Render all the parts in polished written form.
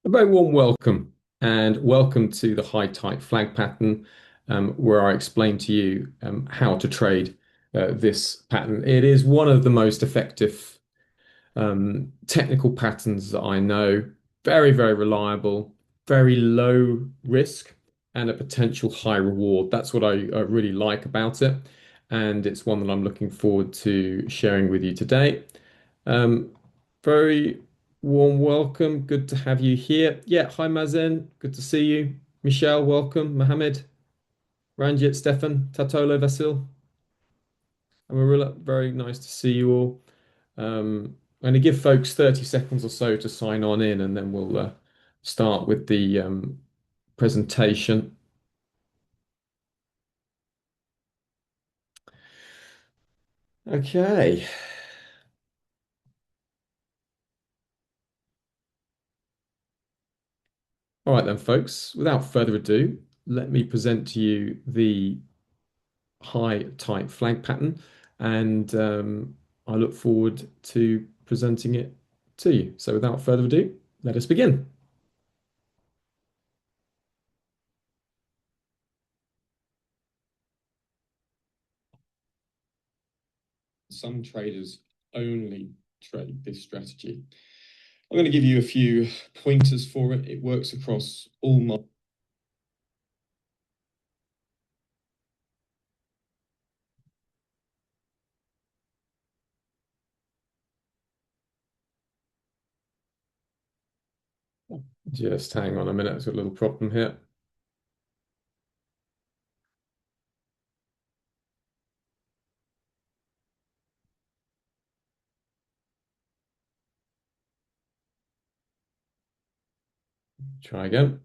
A very warm welcome and welcome to the high tight flag pattern, where I explain to you how to trade this pattern. It is one of the most effective technical patterns that I know. Very, very reliable, very low risk, and a potential high reward. That's what I really like about it. And it's one that I'm looking forward to sharing with you today. Um, Very warm welcome. Good to have you here. Yeah, hi Mazen. Good to see you. Michelle, welcome. Mohammed, Ranjit, Stefan, Tatolo, Vasil. Amarilla, very nice to see you all. I'm going to give folks 30 seconds or so to sign on in, and then we'll start with the presentation. Okay. All right then, folks. Without further ado, let me present to you the high tight flag pattern, and I look forward to presenting it to you. So without further ado, let us begin. Some traders only trade this strategy. I'm going to give you a few pointers for it. It works across all markets. Just hang on a minute, there's a little problem here. Try again.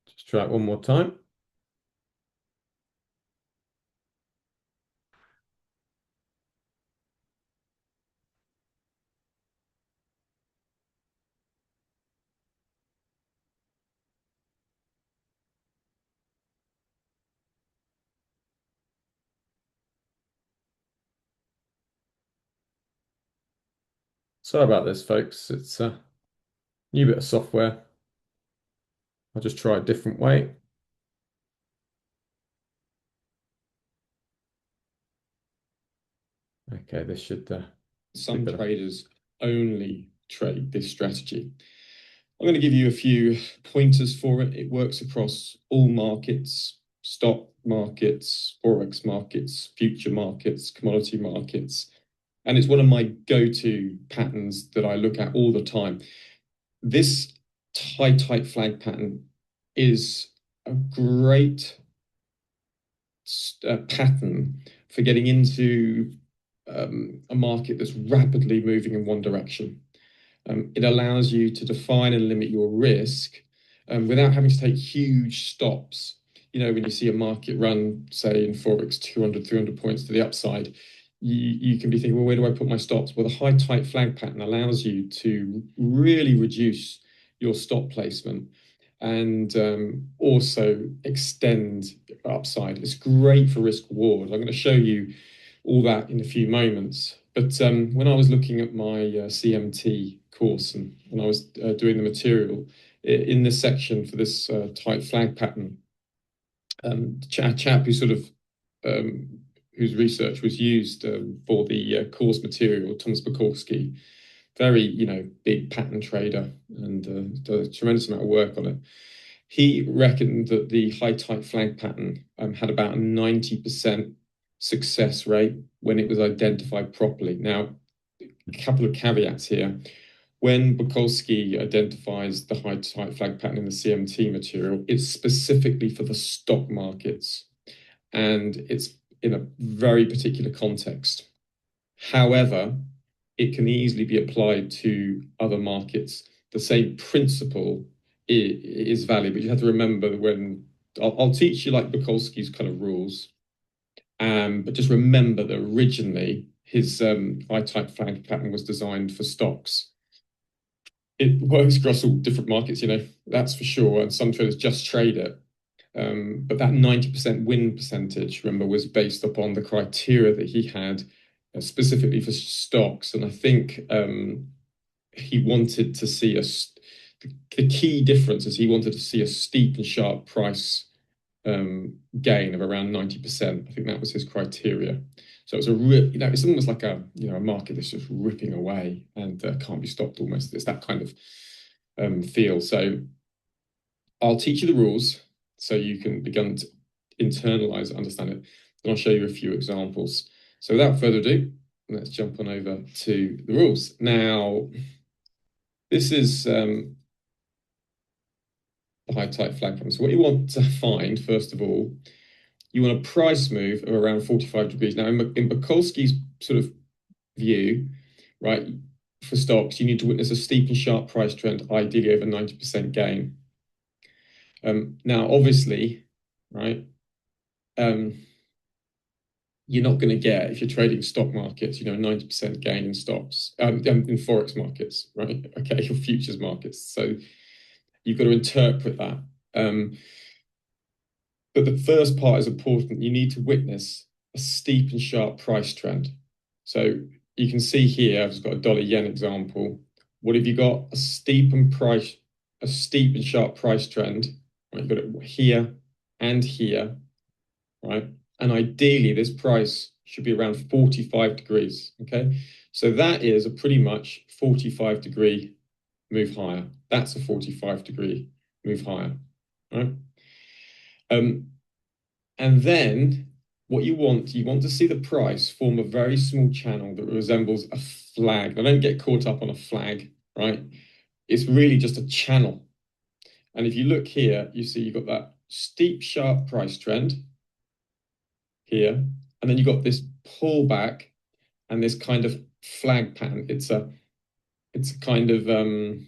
Just try it one more time. Sorry about this, folks. It's a new bit of software. I'll just try a different way. Okay, this should some traders only trade this strategy. I'm going to give you a few pointers for it. It works across all markets, stock markets, forex markets, future markets, commodity markets. And it's one of my go-to patterns that I look at all the time. This high tight flag pattern is a great pattern for getting into a market that's rapidly moving in one direction. It allows you to define and limit your risk without having to take huge stops. You know, when you see a market run, say in Forex, 200, 300 points to the upside, you can be thinking, well, where do I put my stops? Well, the high tight flag pattern allows you to really reduce your stop placement and also extend upside. It's great for risk reward. I'm going to show you all that in a few moments. But when I was looking at my CMT course and when I was doing the material in this section for this tight flag pattern, a chap who sort of whose research was used for the course material, Thomas Bukowski, very big pattern trader and did a tremendous amount of work on it. He reckoned that the high tight flag pattern had about a 90% success rate when it was identified properly. Now, a couple of caveats here. When Bukowski identifies the high tight flag pattern in the CMT material, it's specifically for the stock markets and it's in a very particular context. However, it can easily be applied to other markets. The same principle is valid, but you have to remember when I'll teach you like Bukowski's kind of rules, but just remember that originally his high tight flag pattern was designed for stocks. It works across all different markets, that's for sure, and some traders just trade it. But that 90% win percentage, remember, was based upon the criteria that he had specifically for stocks. And I think he wanted to see the key difference is he wanted to see a steep and sharp price gain of around 90%. I think that was his criteria. So it was it's almost like a market that's just ripping away and can't be stopped almost. It's that kind of feel. So I'll teach you the rules so you can begin to internalize and understand it. And I'll show you a few examples. So without further ado, let's jump on over to the rules. Now, this is the high type flag pattern. So what you want to find, first of all, you want a price move of around 45 degrees. Now, in Bukulski's sort of view, right, for stocks, you need to witness a steep and sharp price trend, ideally over 90% gain. Now, obviously, right, you're not going to get, if you're trading stock markets, 90% gain in stocks, in forex markets, right? Okay, your futures markets. So you've got to interpret that. But the first part is important. You need to witness a steep and sharp price trend. So you can see here, I've just got a dollar yen example. What have you got? A steep and sharp price trend. Right? You've got it here and here, right? And ideally, this price should be around 45 degrees, okay? So that is a pretty much 45-degree move higher. That's a 45-degree move higher, right? And then what you want to see the price form a very small channel that resembles a flag. Now, don't get caught up on a flag, right? It's really just a channel. And if you look here, you see you've got that steep, sharp price trend here, and then you've got this pullback and this kind of flag pattern. It's a kind of a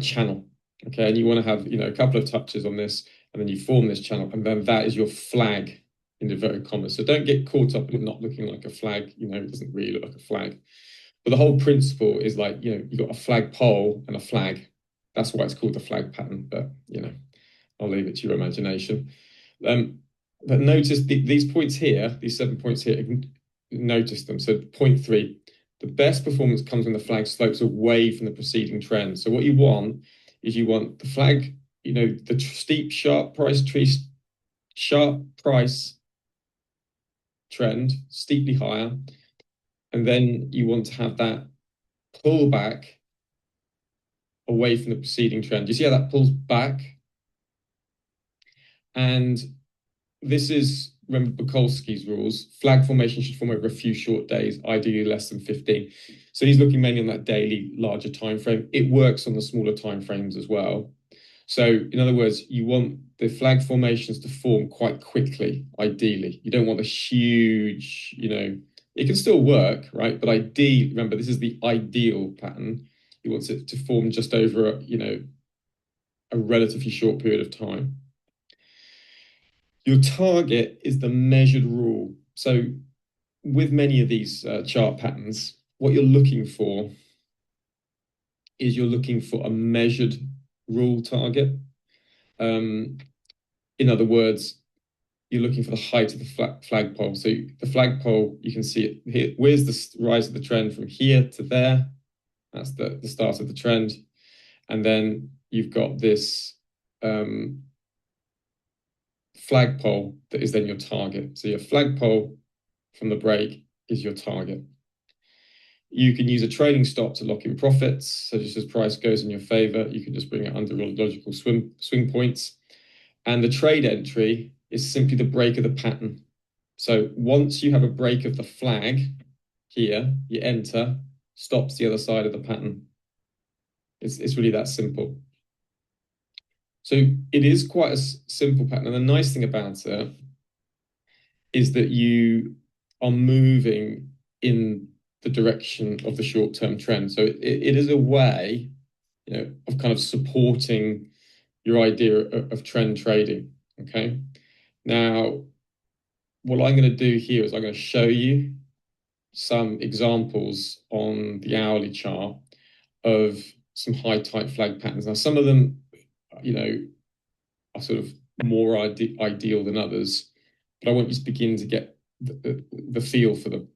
channel, okay? And you want to have a couple of touches on this, and then you form this channel, and then that is your flag in inverted commas. So don't get caught up in it not looking like a flag. It doesn't really look like a flag. But the whole principle is like, you've got a flag pole and a flag. That's why it's called the flag pattern. But I'll leave it to your imagination. But notice these points here, these 7 points here, notice them. So point 3, the best performance comes when the flag slopes away from the preceding trend. So what you want is the flag, the steep, sharp price trend, steeply higher. And then you want to have that pullback away from the preceding trend. You see how that pulls back? And this is, remember Bukulski's rules, flag formation should form over a few short days, ideally less than 15. So he's looking mainly on that daily, larger time frame. It works on the smaller time frames as well. So in other words, you want the flag formations to form quite quickly, ideally. You don't want a huge, it can still work, right? But ideally, remember, this is the ideal pattern. You want it to form just over a relatively short period of time. Your target is the measured rule. So with many of these chart patterns, what you're looking for is a measured rule target. In other words, you're looking for the height of the flagpole. So the flagpole, you can see it here. Where's the rise of the trend from here to there? That's the start of the trend. And then you've got this flagpole that is then your target. So your flagpole from the break is your target. You can use a trading stop to lock in profits. So just as price goes in your favor, you can just bring it under logical swing points. And the trade entry is simply the break of the pattern. So once you have a break of the flag here, you enter, stops the other side of the pattern. It's really that simple. So it is quite a simple pattern. And the nice thing about it is that you are moving in the direction of the short-term trend. So it is a way, of kind of supporting your idea of trend trading. Okay. Now, what I'm going to do here is I'm going to show you some examples on the hourly chart of some high type flag patterns. Now, some of them are sort of more ideal than others, but I want you to begin to get the feel for them.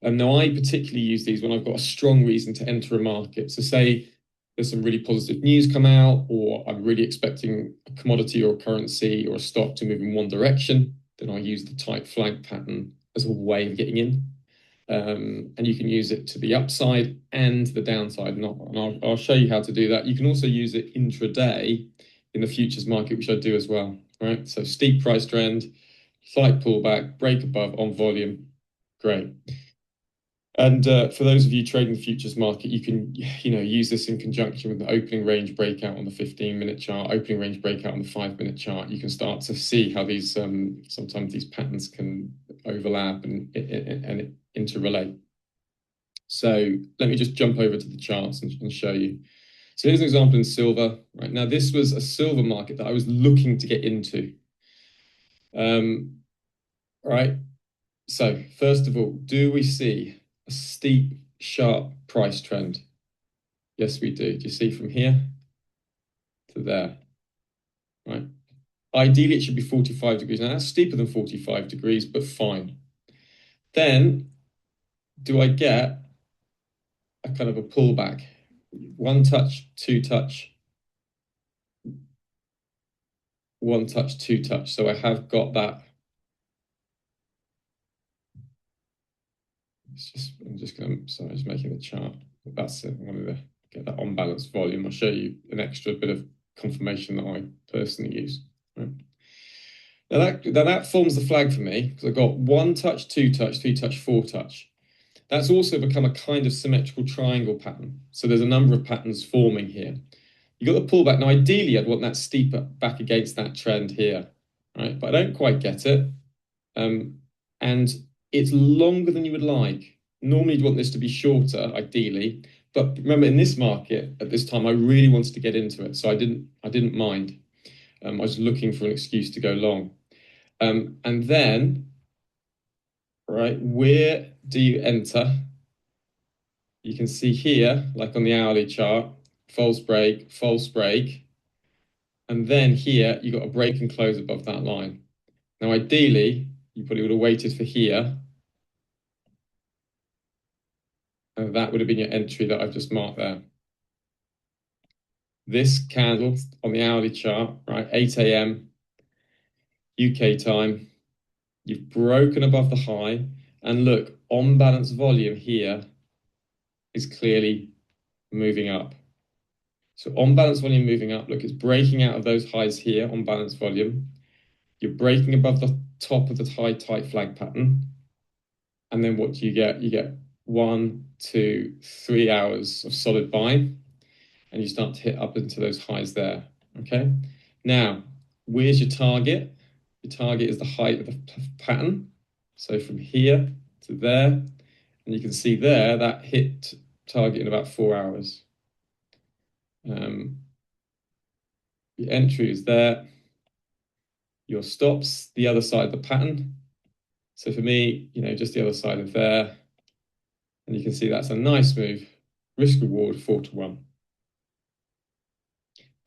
And now I particularly use these when I've got a strong reason to enter a market. So say there's some really positive news come out, or I'm really expecting a commodity or a currency or a stock to move in one direction, then I'll use the tight flag pattern as a way of getting in. And you can use it to the upside and the downside. And I'll show you how to do that. You can also use it intraday in the futures market, which I do as well. Right. So steep price trend, slight pullback, break above on volume. Great. And for those of you trading the futures market, you can use this in conjunction with the opening range breakout on the 15-minute chart, opening range breakout on the 5-minute chart. You can start to see how these sometimes these patterns can overlap and interrelate. So let me just jump over to the charts and show you. So here's an example in silver. Right now, this was a silver market that I was looking to get into. Right. So first of all, do we see a steep, sharp price trend? Yes, we do. Do you see from here to there? Right. Ideally, it should be 45 degrees. Now, that's steeper than 45 degrees, but fine. Then, do I get a kind of a pullback? One touch, two touch, one touch, two touch. So I have got that. I'm just making the chart. That's it. I wanted to get that on balance volume. I'll show you an extra bit of confirmation that I personally use. Right. Now that forms the flag for me, because I've got one touch, two touch, three touch, four touch. That's also become a kind of symmetrical triangle pattern. So there's a number of patterns forming here. You got the pullback. Now, ideally, I'd want that steeper back against that trend here, right? But I don't quite get it. And it's longer than you would like. Normally, you'd want this to be shorter, ideally. But remember, in this market at this time, I really wanted to get into it, so I didn't mind. I was looking for an excuse to go long. And then, right, where do you enter? You can see here, like on the hourly chart, false break, and then here you got a break and close above that line. Now, ideally, you probably would have waited for here, and that would have been your entry that I've just marked there. This candle on the hourly chart, right, 8 a.m. UK time, you've broken above the high, and look, on balance volume here is clearly moving up. So on balance volume moving up, look, it's breaking out of those highs here on balance volume. You're breaking above the top of the high tight flag pattern. And then what do you get? You get 1, 2, 3 hours of solid buying, and you start to hit up into those highs there. Okay. Now, where's your target? Your target is the height of the pattern. So from here to there, and you can see there that hit target in about 4 hours. Your entry is there. Your stops the other side of the pattern. So for me, just the other side of there. And you can see that's a nice move. Risk reward 4-1.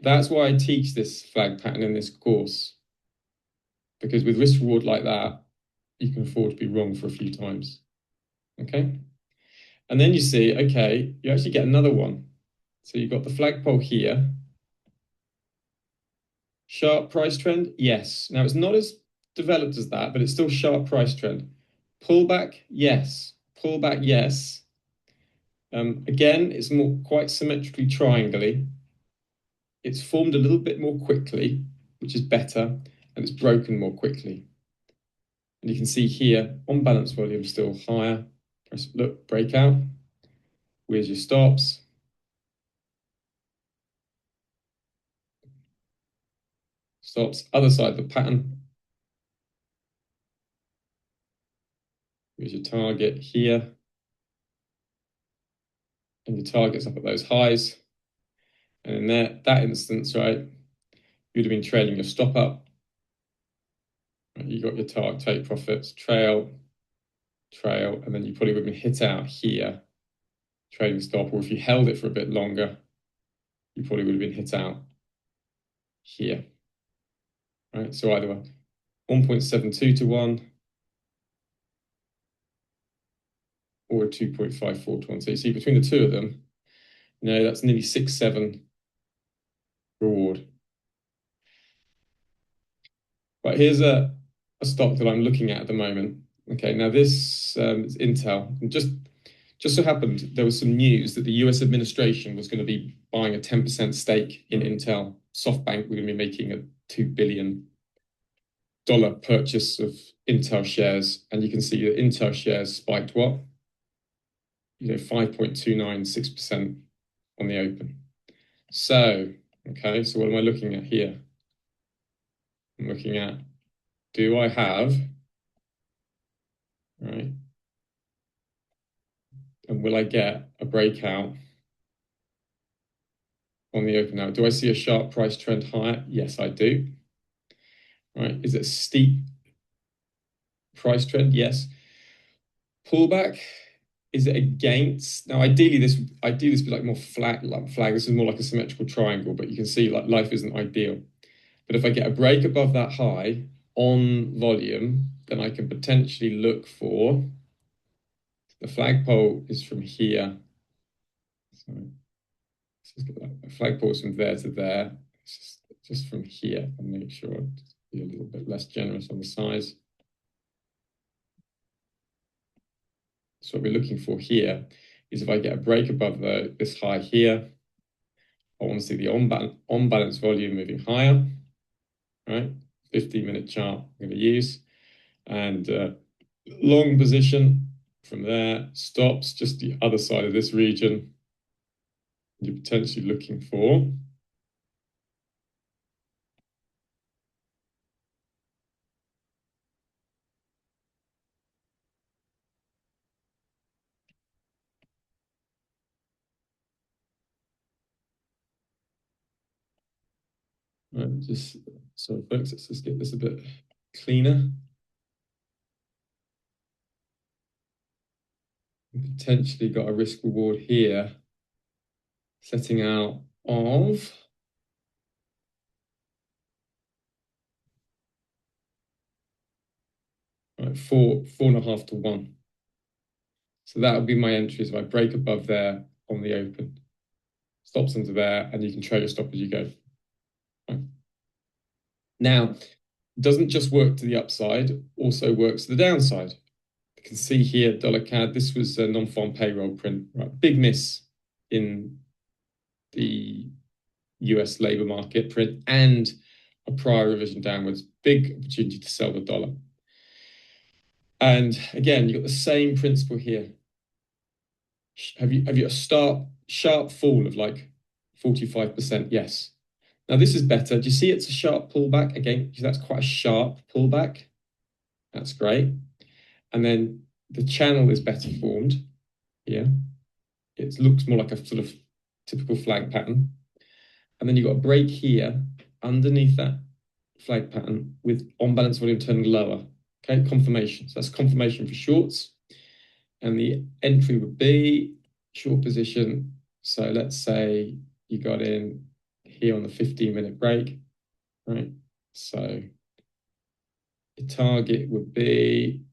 That's why I teach this flag pattern in this course. Because with risk reward like that, you can afford to be wrong for a few times. Okay. And then you see, okay, you actually get another one. So you've got the flagpole here. Sharp price trend? Yes. Now it's not as developed as that, but it's still sharp price trend. Pullback? Yes. Pullback? Yes. Again, it's quite symmetrically triangly. It's formed a little bit more quickly, which is better, and it's broken more quickly. And you can see here, on balance volume still higher. Look, breakout. Where's your stops? Stops, other side of the pattern. Here's your target here. And your target's up at those highs. And in that instance, right, you'd have been trailing your stop up. You got your target, take profits, trail, and then you probably would have been hit out here, trading stop, or if you held it for a bit longer, you probably would have been hit out. here, right? So either 1.72 to 1 or a 2.54 to 1. So you see between the two of them, that's nearly 6-7 reward. But here's a stock that I'm looking at the moment. Okay, now this is Intel. And just so happened there was some news that the US administration was going to be buying a 10% stake in Intel. SoftBank were going to be making a $2 billion purchase of Intel shares. And you can see that Intel shares spiked what? 5.296% on the open. So, okay, so what am I looking at here? I'm looking at, do I have, right? And will I get a breakout on the open now? Do I see a sharp price trend higher? Yes, I do. Right? Is it a steep price trend? Yes. Pullback? Is it against? Now, ideally, this would be like more flat, like flag. This is more like a symmetrical triangle, but you can see like life isn't ideal. But if I get a break above that high on volume, then I can potentially look for the flagpole is from here. Sorry. The flagpole is from there to there. It's just from here. I'll make sure to be a little bit less generous on the size. So what we're looking for here is if I get a break above this high here, I want to see the on-balance volume moving higher, right? 15-minute chart I'm going to use. And long position from there, stops just the other side of this region. You're potentially looking for right, just so folks, let's just get this a bit cleaner. Potentially got a risk reward here, setting out of right, 4.5 to 1. So that would be my entries if I break above there on the open. Stops under there, and you can trade your stop as you go. Right. Now, it doesn't just work to the upside, also works to the downside. You can see here, dollar CAD, this was a non-farm payroll print, right? Big miss in the US labor market print and a prior revision downwards. Big opportunity to sell the dollar. And again, you've got the same principle here. Have you a sharp fall of like 45%? Yes. Now this is better. Do you see it's a sharp pullback? Again, that's quite a sharp pullback. That's great. And then the channel is better formed here. It looks more like a sort of typical flag pattern. And then you've got a break here underneath that flag pattern with on-balance volume turning lower. Okay, confirmation. So that's confirmation for shorts. And the entry would be short position. So let's say you got in here on the 15-minute break, right? So the target would be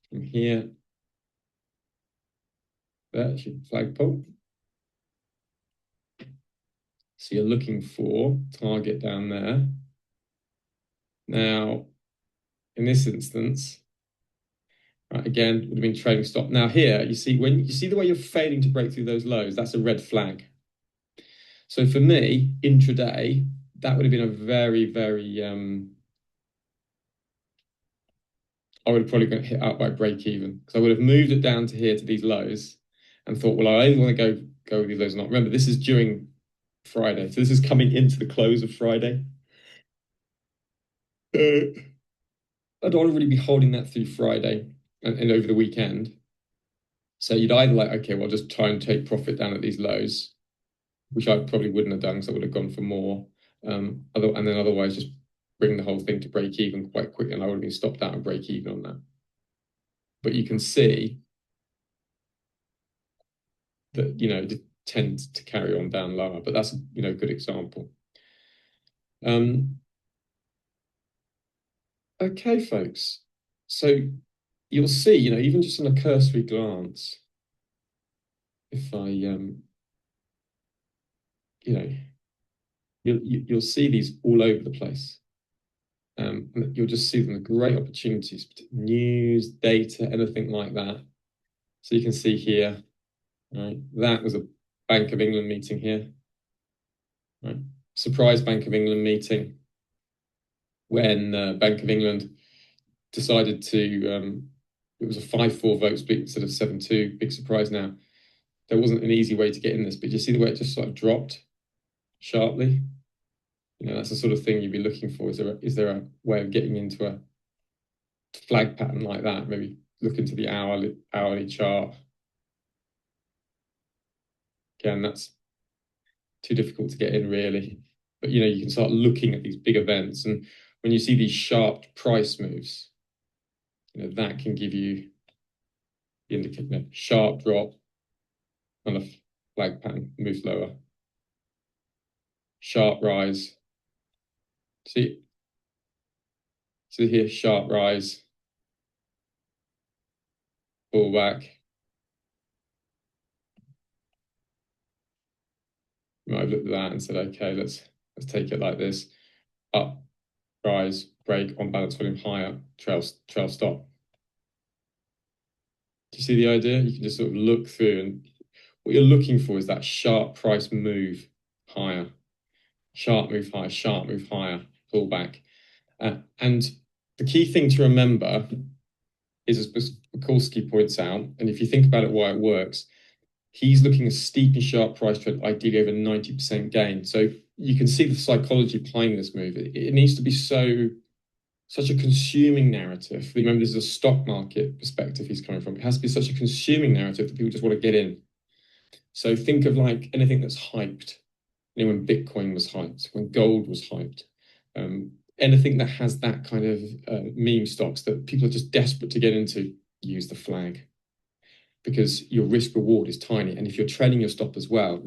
from here. That's your flagpole. So you're looking for target down there. Now, in this instance, right, again, would have been trading stop. Now here, you see when you see the way you're failing to break through those lows, that's a red flag. So for me, intraday, that would have been a very, very I would have probably got hit out by break even because I would have moved it down to here to these lows and thought, well, I either want to go with these lows or not. Remember, this is during Friday, so this is coming into the close of Friday. I don't want to really be holding that through Friday and over the weekend. So you'd either like, okay, well, just try and take profit down at these lows, which I probably wouldn't have done because I would have gone for more. And then otherwise just bring the whole thing to break even quite quickly, and I would have been stopped out and break even on that. But you can see that, tend to carry on down lower. But that's a good example. Um, okay, folks. So you'll see, even just on a cursory glance, if I, you know, you'll see these all over the place. You'll just see them great opportunities, news, data, anything like that. So you can see here, right? That was a Bank of England meeting here, right? Surprise Bank of England meeting when Bank of England decided it was a 5-4 vote split instead of 7-2. Big surprise now. There wasn't an easy way to get in this, but you see the way it just sort of dropped sharply? That's the sort of thing you'd be looking for. Is there a way of getting into a flag pattern like that? Maybe look into the hourly chart. Again, that's too difficult to get in really. But you can start looking at these big events, and when you see these sharp price moves, that can give you the indicator. Sharp drop on a flag pattern moves lower. Sharp rise. See here, sharp rise, pull back. You might have looked at that and said, okay, let's take it like this. Up, rise, break, on balance volume higher, trail stop. Do you see the idea? You can just sort of look through, and what you're looking for is that sharp price move higher, sharp move higher, sharp move higher, pull back. And the key thing to remember is, as Mikulski points out, and if you think about it, why it works, he's looking at a steep and sharp price trend, ideally over 90% gain. So you can see the psychology behind this move. It needs to be such a consuming narrative. Remember, this is a stock market perspective he's coming from. It has to be such a consuming narrative that people just want to get in. So think of like anything that's hyped. When Bitcoin was hyped, when gold was hyped, anything that has that kind of meme stocks that people are just desperate to get into, use the flag, because your risk reward is tiny. And if you're trading your stop as well,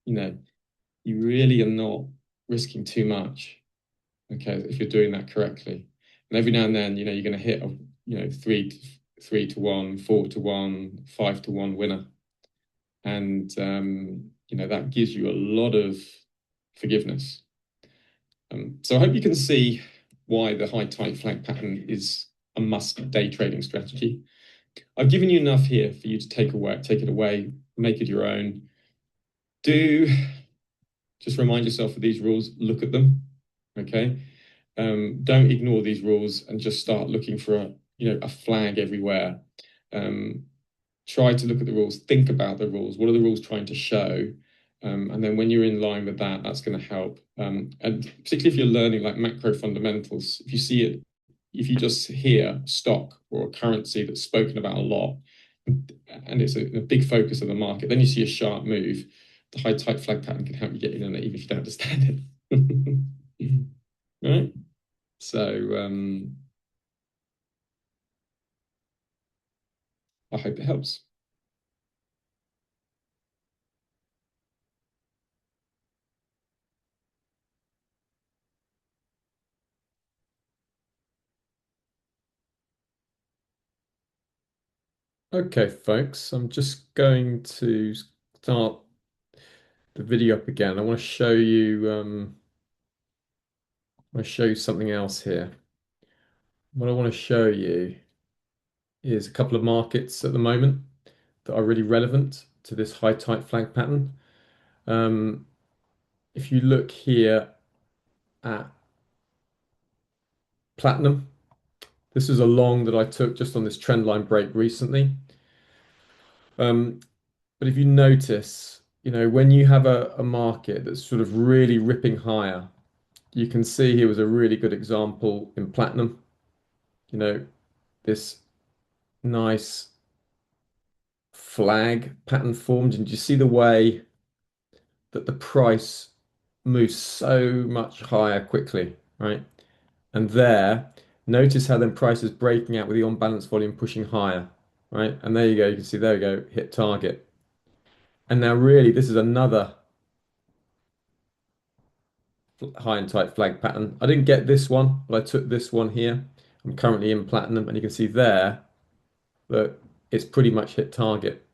you really are not risking too much. Okay, if you're doing that correctly. And every now and then, you're going to hit a 3-1, 4-1, 5-1 winner. And that gives you a lot of forgiveness. So I hope you can see why the high tight flag pattern is a must day trading strategy. I've given you enough here for you to take it away, make it your own. Do just remind yourself of these rules, look at them, okay? Don't ignore these rules and just start looking for a flag everywhere. Try to look at the rules, think about the rules. What are the rules trying to show? And then when you're in line with that, that's going to help. And particularly if you're learning like macro fundamentals, if you see it, if you just hear stock or a currency that's spoken about a lot, and it's a big focus of the market, then you see a sharp move, the high tight flag pattern can help you get in on it, even if you don't understand it. Right? So I hope it helps. Okay, folks, I'm just going to start the video up again. I want to show you something else here. What I want to show you is a couple of markets at the moment that are really relevant to this high tight flag pattern. If you look here at platinum, this is a long that I took just on this trend line break recently. But if you notice, when you have a market that's sort of really ripping higher, you can see here was a really good example in platinum. This nice flag pattern formed, and you see the way that the price moves so much higher quickly, right? And notice how then price is breaking out with the on balance volume pushing higher, right? And there you go, you can see, there we go, hit target. And now really this is another high and tight flag pattern. I didn't get this one, but I took this one here. I'm currently in platinum, and you can see there that it's pretty much hit target.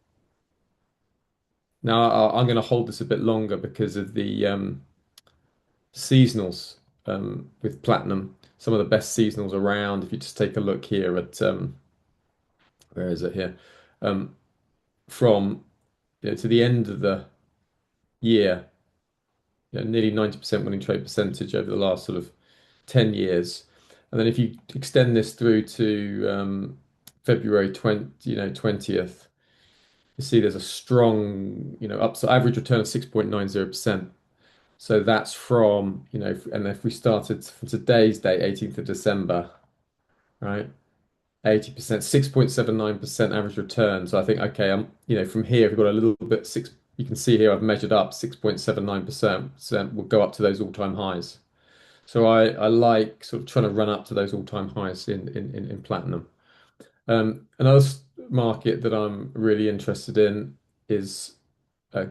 Now I'm going to hold this a bit longer because of the seasonals with platinum. Some of the best seasonals around. If you just take a look here at where is it here? Um, from to the end of the year, nearly 90% winning trade percentage over the last sort of 10 years. And then if you extend this through to February 20th, you see there's a strong, average return of 6.90%. So that's from, and if we started from today's date, 18th of December, right? 80%, 6.79% average return. So I think, okay, from here, we've got a little bit six, you can see here I've measured up 6.79%. So we'll go up to those all-time highs. So I like sort of trying to run up to those all-time highs in platinum. Another market that I'm really interested in is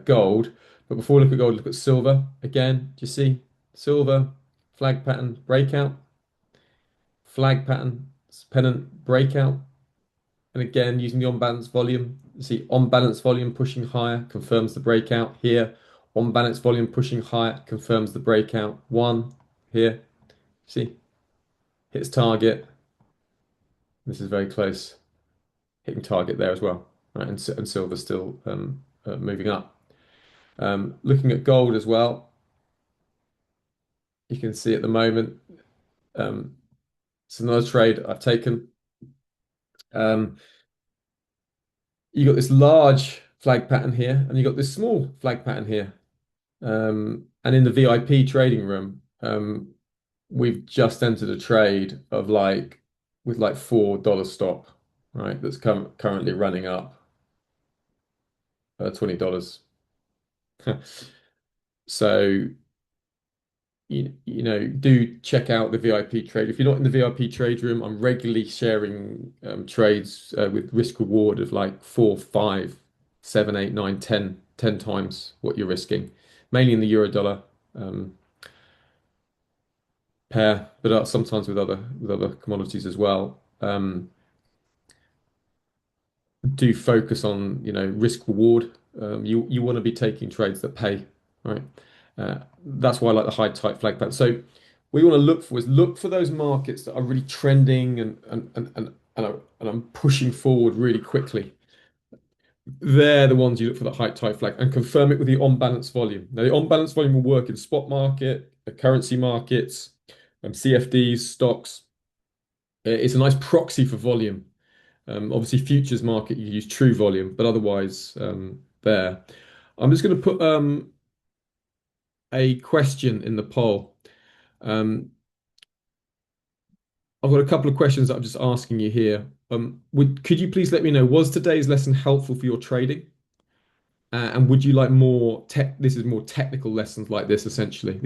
gold. But before we look at gold, look at silver. Again, do you see silver, flag pattern, breakout, flag pattern, pennant, breakout. And again, using the on-balance volume, you see on-balance volume pushing higher, confirms the breakout here. On-balance volume pushing higher, confirms the breakout. One here, see, hits target. This is very close, hitting target there as well, right? And silver still moving up. Looking at gold as well, you can see at the moment, um, it's another trade I've taken. Um, you got this large flag pattern here, and you got this small flag pattern here. And in the VIP trading room, we've just entered a trade of with like $4 stop, right? That's currently running up $20. So do check out the VIP trade. If you're not in the VIP trade room, I'm regularly sharing trades with risk reward of like 4, 5, 7, 8, 9, 10 times what you're risking, mainly in the euro dollar pair, but sometimes with other commodities as well. Do focus on risk reward. You want to be taking trades that pay, right? That's why I like the high tight flag pattern. So what you want to look for those markets that are really trending and I'm pushing forward really quickly. They're the ones you look for the high tight flag and confirm it with the on balance volume. Now the on balance volume will work in spot market, currency markets, CFDs, stocks. It's a nice proxy for volume. Obviously, futures market, you use true volume, but otherwise, there. I'm just going to put a question in the poll. Um, I've got a couple of questions that I'm just asking you here. Could you please let me know, was today's lesson helpful for your trading? And would you like more tech? This is more technical lessons like this, essentially.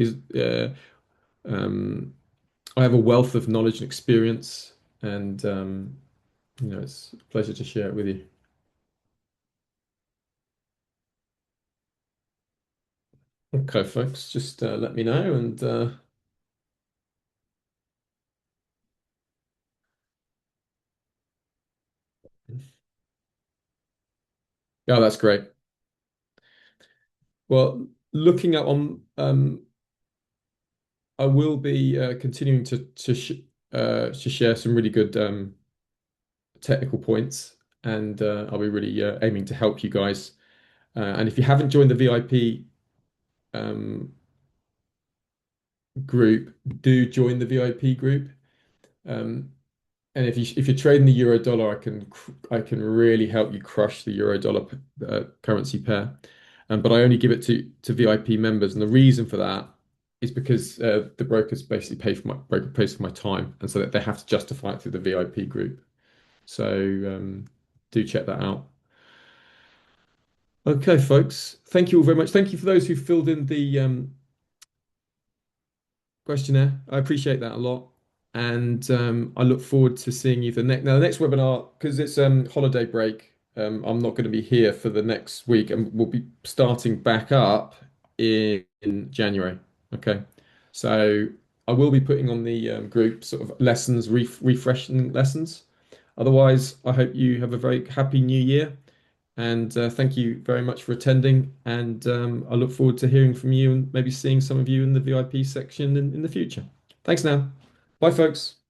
Um, I have a wealth of knowledge and experience, and it's a pleasure to share it with you. Okay, folks, just let me know and yeah, that's great. Well, looking at on, I will be continuing to share some really good technical points, and I'll be really aiming to help you guys. And if you haven't joined the VIP um, group, do join the VIP group. Um, and if you're trading the euro dollar, I can really help you crush the euro dollar currency pair. But I only give it to VIP members, and the reason for that is because the brokers basically broker pays for my time, and so that they have to justify it through the VIP group. So do check that out. Okay, folks. Thank you all very much. Thank you for those who filled in the questionnaire. I appreciate that a lot. And I look forward to seeing you the next webinar, because it's holiday break. I'm not going to be here for the next week, and we'll be starting back up in January. Okay, so I will be putting on the group sort of lessons, refreshing lessons. Otherwise, I hope you have a very happy new year, and thank you very much for attending. And I look forward to hearing from you and maybe seeing some of you in the VIP section in the future. Thanks now. Bye, folks.